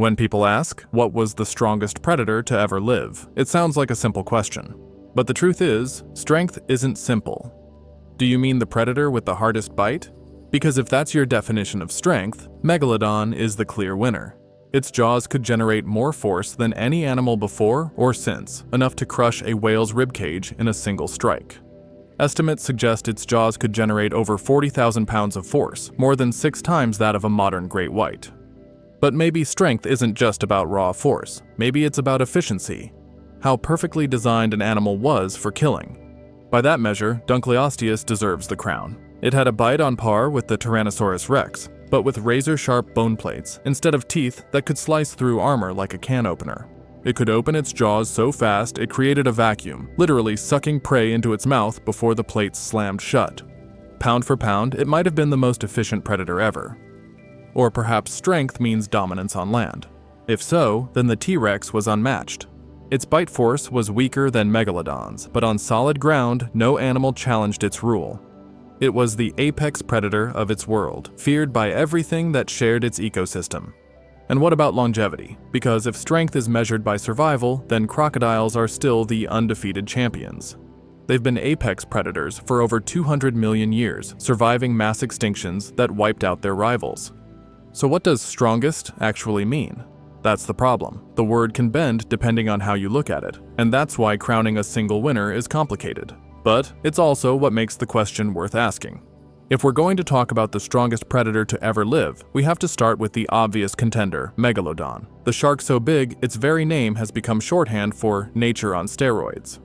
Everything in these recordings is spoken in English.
When people ask, what was the strongest predator to ever live, it sounds like a simple question. But the truth is, strength isn't simple. Do you mean the predator with the hardest bite? Because if that's your definition of strength, Megalodon is the clear winner. Its jaws could generate more force than any animal before or since, enough to crush a whale's ribcage in a single strike. Estimates suggest its jaws could generate over 40,000 pounds of force, more than 6 times that of a modern great white. But maybe strength isn't just about raw force. Maybe it's about efficiency. How perfectly designed an animal was for killing. By that measure, Dunkleosteus deserves the crown. It had a bite on par with the Tyrannosaurus rex, but with razor-sharp bone plates instead of teeth that could slice through armor like a can opener. It could open its jaws so fast it created a vacuum, literally sucking prey into its mouth before the plates slammed shut. Pound for pound, it might have been the most efficient predator ever. Or perhaps strength means dominance on land. If so, then the T-Rex was unmatched. Its bite force was weaker than Megalodon's, but on solid ground, no animal challenged its rule. It was the apex predator of its world, feared by everything that shared its ecosystem. And what about longevity? Because if strength is measured by survival, then crocodiles are still the undefeated champions. They've been apex predators for over 200 million years, surviving mass extinctions that wiped out their rivals. So what does strongest actually mean? That's the problem. The word can bend depending on how you look at it, and that's why crowning a single winner is complicated. But it's also what makes the question worth asking. If we're going to talk about the strongest predator to ever live, we have to start with the obvious contender, Megalodon. The shark so big, its very name has become shorthand for nature on steroids.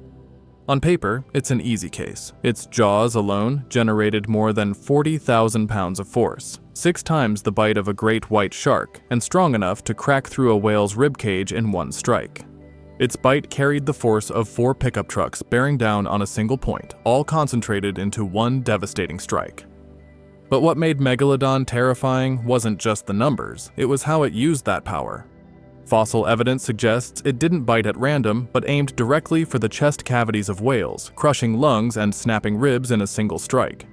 On paper, it's an easy case. Its jaws alone generated more than 40,000 pounds of force, 6 times the bite of a great white shark, and strong enough to crack through a whale's ribcage in one strike. Its bite carried the force of 4 pickup trucks bearing down on a single point, all concentrated into one devastating strike. But what made Megalodon terrifying wasn't just the numbers, it was how it used that power. Fossil evidence suggests it didn't bite at random, but aimed directly for the chest cavities of whales, crushing lungs and snapping ribs in a single strike.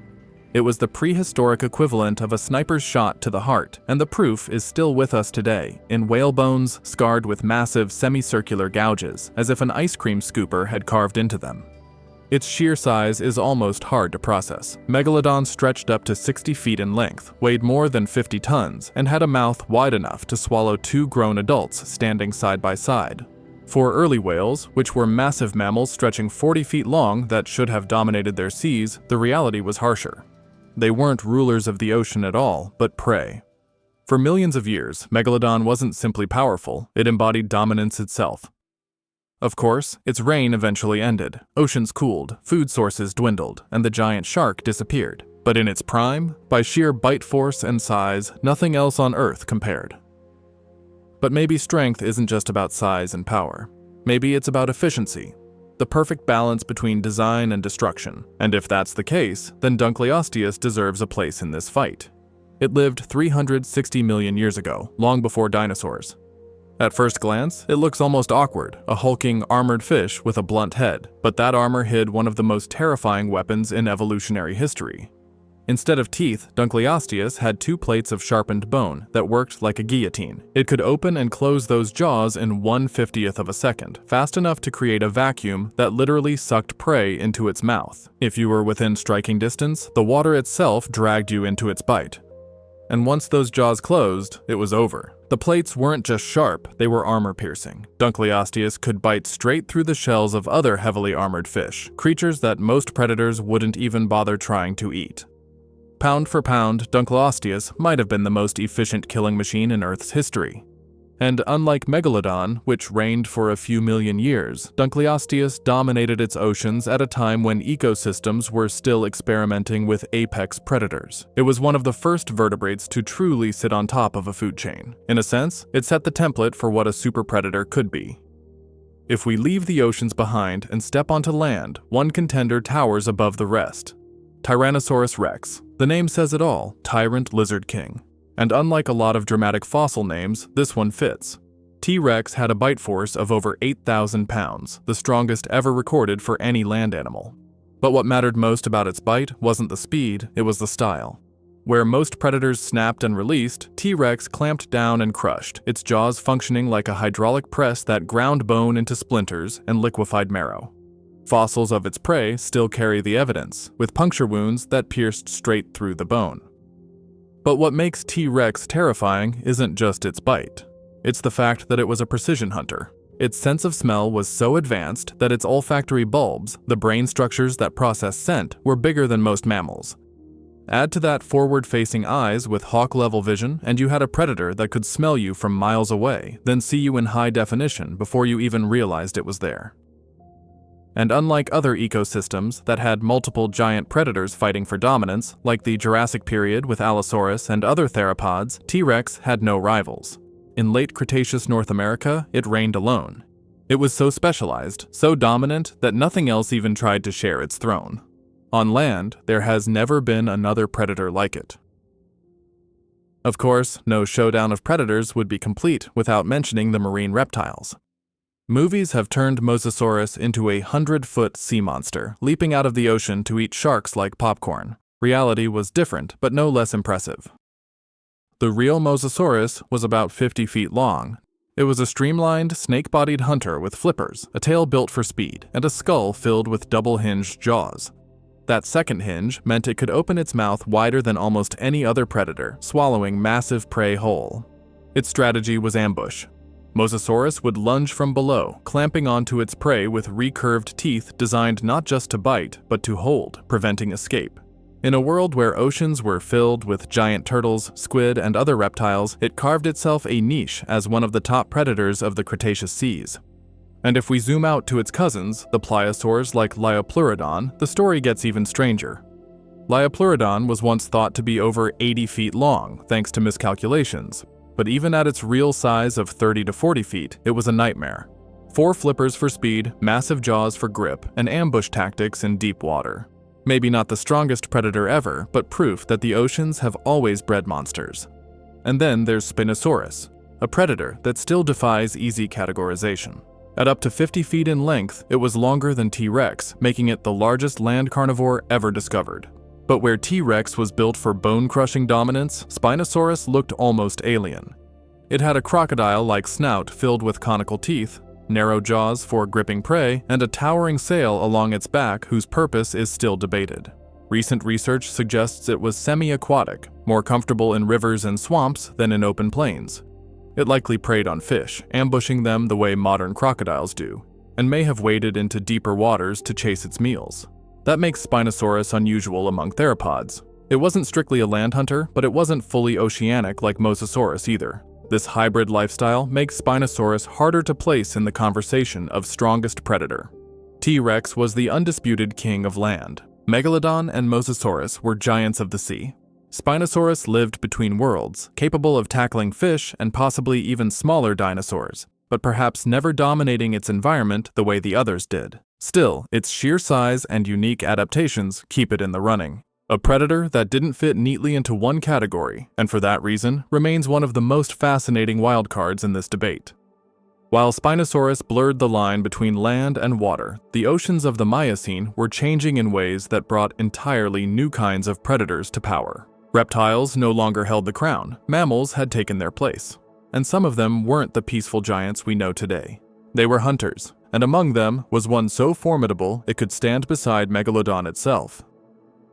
It was the prehistoric equivalent of a sniper's shot to the heart, and the proof is still with us today, in whale bones scarred with massive semicircular gouges, as if an ice cream scooper had carved into them. Its sheer size is almost hard to process. Megalodon stretched up to 60 feet in length, weighed more than 50 tons, and had a mouth wide enough to swallow 2 grown adults standing side by side. For early whales, which were massive mammals stretching 40 feet long that should have dominated their seas, the reality was harsher. They weren't rulers of the ocean at all, but prey. For millions of years, Megalodon wasn't simply powerful, it embodied dominance itself. Of course, its reign eventually ended. Oceans cooled, food sources dwindled, and the giant shark disappeared. But in its prime, by sheer bite force and size, nothing else on Earth compared. But maybe strength isn't just about size and power. Maybe it's about efficiency, the perfect balance between design and destruction. And if that's the case, then Dunkleosteus deserves a place in this fight. It lived 360 million years ago, long before dinosaurs. At first glance, it looks almost awkward, a hulking, armored fish with a blunt head, but that armor hid one of the most terrifying weapons in evolutionary history. Instead of teeth, Dunkleosteus had 2 plates of sharpened bone that worked like a guillotine. It could open and close those jaws in 1/50th of a second, fast enough to create a vacuum that literally sucked prey into its mouth. If you were within striking distance, the water itself dragged you into its bite. And once those jaws closed, it was over. The plates weren't just sharp, they were armor-piercing. Dunkleosteus could bite straight through the shells of other heavily armored fish, creatures that most predators wouldn't even bother trying to eat. Pound for pound, Dunkleosteus might have been the most efficient killing machine in Earth's history. And unlike Megalodon, which reigned for a few million years, Dunkleosteus dominated its oceans at a time when ecosystems were still experimenting with apex predators. It was one of the first vertebrates to truly sit on top of a food chain. In a sense, it set the template for what a super predator could be. If we leave the oceans behind and step onto land, one contender towers above the rest. Tyrannosaurus rex. The name says it all, tyrant lizard king. And unlike a lot of dramatic fossil names, this one fits. T-Rex had a bite force of over 8,000 pounds, the strongest ever recorded for any land animal. But what mattered most about its bite wasn't the speed, it was the style. Where most predators snapped and released, T-Rex clamped down and crushed, its jaws functioning like a hydraulic press that ground bone into splinters and liquefied marrow. Fossils of its prey still carry the evidence, with puncture wounds that pierced straight through the bone. But what makes T-Rex terrifying isn't just its bite. It's the fact that it was a precision hunter. Its sense of smell was so advanced that its olfactory bulbs, the brain structures that process scent, were bigger than most mammals. Add to that forward-facing eyes with hawk-level vision, and you had a predator that could smell you from miles away, then see you in high definition before you even realized it was there. And unlike other ecosystems that had multiple giant predators fighting for dominance, like the Jurassic period with Allosaurus and other theropods, T-Rex had no rivals. In late Cretaceous North America, it reigned alone. It was so specialized, so dominant, that nothing else even tried to share its throne. On land, there has never been another predator like it. Of course, no showdown of predators would be complete without mentioning the marine reptiles. Movies have turned Mosasaurus into a 100-foot sea monster, leaping out of the ocean to eat sharks like popcorn. Reality was different, but no less impressive. The real Mosasaurus was about 50 feet long. It was a streamlined, snake-bodied hunter with flippers, a tail built for speed, and a skull filled with double-hinged jaws. That second hinge meant it could open its mouth wider than almost any other predator, swallowing massive prey whole. Its strategy was ambush. Mosasaurus would lunge from below, clamping onto its prey with recurved teeth designed not just to bite, but to hold, preventing escape. In a world where oceans were filled with giant turtles, squid, and other reptiles, it carved itself a niche as one of the top predators of the Cretaceous seas. And if we zoom out to its cousins, the pliosaurs like Livyatan, the story gets even stranger. Livyatan was once thought to be over 80 feet long, thanks to miscalculations. But even at its real size of 30 to 40 feet, it was a nightmare. 4 flippers for speed, massive jaws for grip, and ambush tactics in deep water. Maybe not the strongest predator ever, but proof that the oceans have always bred monsters. And then there's Spinosaurus, a predator that still defies easy categorization. At up to 50 feet in length, it was longer than T-Rex, making it the largest land carnivore ever discovered. But where T-Rex was built for bone-crushing dominance, Spinosaurus looked almost alien. It had a crocodile-like snout filled with conical teeth, narrow jaws for gripping prey, and a towering sail along its back whose purpose is still debated. Recent research suggests it was semi-aquatic, more comfortable in rivers and swamps than in open plains. It likely preyed on fish, ambushing them the way modern crocodiles do, and may have waded into deeper waters to chase its meals. That makes Spinosaurus unusual among theropods. It wasn't strictly a land hunter, but it wasn't fully oceanic like Mosasaurus either. This hybrid lifestyle makes Spinosaurus harder to place in the conversation of strongest predator. T-Rex was the undisputed king of land. Megalodon and Mosasaurus were giants of the sea. Spinosaurus lived between worlds, capable of tackling fish and possibly even smaller dinosaurs, but perhaps never dominating its environment the way the others did. Still, its sheer size and unique adaptations keep it in the running. A predator that didn't fit neatly into one category, and for that reason, remains one of the most fascinating wildcards in this debate. While Spinosaurus blurred the line between land and water, the oceans of the Miocene were changing in ways that brought entirely new kinds of predators to power. Reptiles no longer held the crown, mammals had taken their place. And some of them weren't the peaceful giants we know today. They were hunters, and among them was one so formidable it could stand beside Megalodon itself.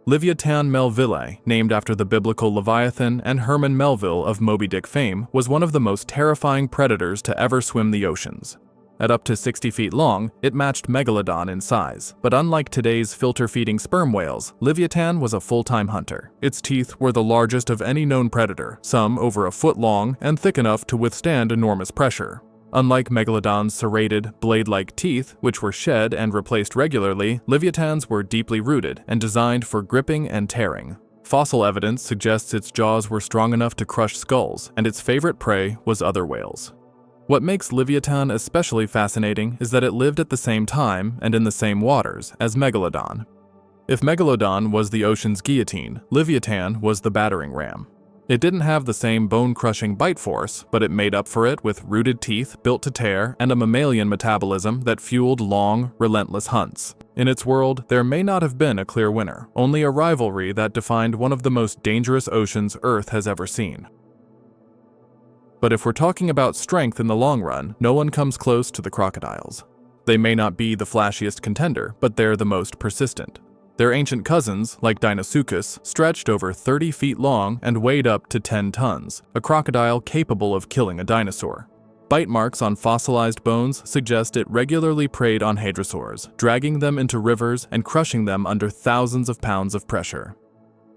Livyatan Melville, named after the biblical Leviathan and Herman Melville of Moby Dick fame, was one of the most terrifying predators to ever swim the oceans. At up to 60 feet long, it matched Megalodon in size, but unlike today's filter-feeding sperm whales, Livyatan was a full-time hunter. Its teeth were the largest of any known predator, some over a foot long and thick enough to withstand enormous pressure. Unlike Megalodon's serrated, blade-like teeth, which were shed and replaced regularly, Livyatan's were deeply rooted and designed for gripping and tearing. Fossil evidence suggests its jaws were strong enough to crush skulls, and its favorite prey was other whales. What makes Livyatan especially fascinating is that it lived at the same time and in the same waters as Megalodon. If Megalodon was the ocean's guillotine, Livyatan was the battering ram. It didn't have the same bone-crushing bite force, but it made up for it with rooted teeth built to tear and a mammalian metabolism that fueled long, relentless hunts. In its world, there may not have been a clear winner, only a rivalry that defined one of the most dangerous oceans Earth has ever seen. But if we're talking about strength in the long run, no one comes close to the crocodiles. They may not be the flashiest contender, but they're the most persistent. Their ancient cousins, like Deinosuchus, stretched over 30 feet long and weighed up to 10 tons, a crocodile capable of killing a dinosaur. Bite marks on fossilized bones suggest it regularly preyed on hadrosaurs, dragging them into rivers and crushing them under thousands of pounds of pressure.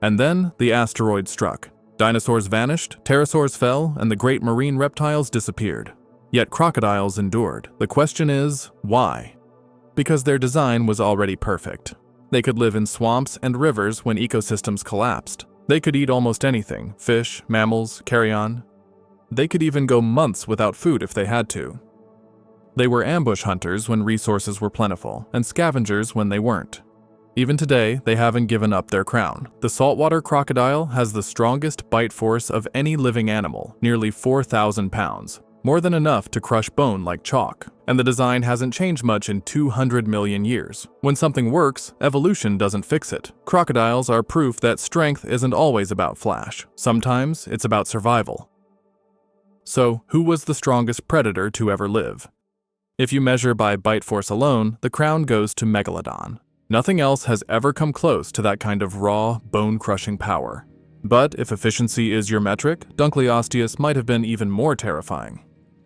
And then the asteroid struck. Dinosaurs vanished, pterosaurs fell, and the great marine reptiles disappeared. Yet crocodiles endured. The question is, why? Because their design was already perfect. They could live in swamps and rivers when ecosystems collapsed. They could eat almost anything: fish, mammals, carrion. They could even go months without food if they had to. They were ambush hunters when resources were plentiful, and scavengers when they weren't. Even today, they haven't given up their crown. The saltwater crocodile has the strongest bite force of any living animal, nearly 4,000 pounds, more than enough to crush bone like chalk. And the design hasn't changed much in 200 million years. When something works, evolution doesn't fix it. Crocodiles are proof that strength isn't always about flash. Sometimes it's about survival. So, who was the strongest predator to ever live? If you measure by bite force alone, the crown goes to Megalodon. Nothing else has ever come close to that kind of raw, bone-crushing power. But if efficiency is your metric, Dunkleosteus might have been even more terrifying.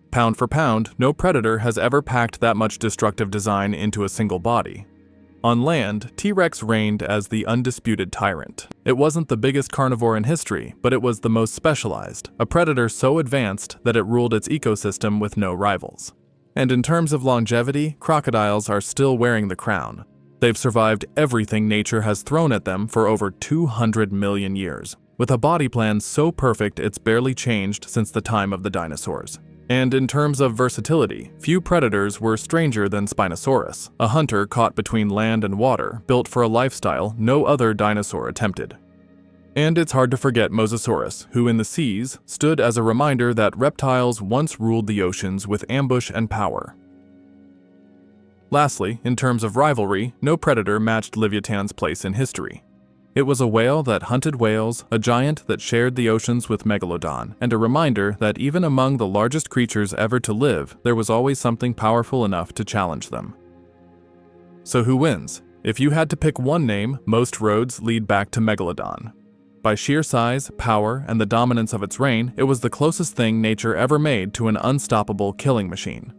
Pound for pound, no predator has ever packed that much destructive design into a single body. On land, T-Rex reigned as the undisputed tyrant. It wasn't the biggest carnivore in history, but it was the most specialized, a predator so advanced that it ruled its ecosystem with no rivals. And in terms of longevity, crocodiles are still wearing the crown. They've survived everything nature has thrown at them for over 200 million years, with a body plan so perfect it's barely changed since the time of the dinosaurs. And in terms of versatility, few predators were stranger than Spinosaurus, a hunter caught between land and water, built for a lifestyle no other dinosaur attempted. And it's hard to forget Mosasaurus, who in the seas stood as a reminder that reptiles once ruled the oceans with ambush and power. Lastly, in terms of rivalry, no predator matched Livyatan's place in history. It was a whale that hunted whales, a giant that shared the oceans with Megalodon, and a reminder that even among the largest creatures ever to live, there was always something powerful enough to challenge them. So who wins? If you had to pick one name, most roads lead back to Megalodon. By sheer size, power, and the dominance of its reign, it was the closest thing nature ever made to an unstoppable killing machine.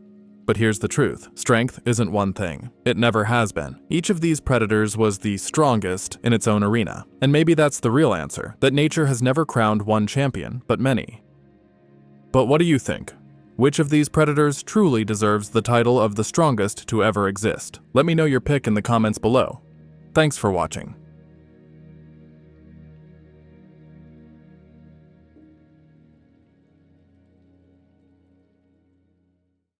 But here's the truth. Strength isn't one thing. It never has been. Each of these predators was the strongest in its own arena. And maybe that's the real answer, that nature has never crowned one champion, but many. But what do you think? Which of these predators truly deserves the title of the strongest to ever exist? Let me know your pick in the comments below. Thanks for watching.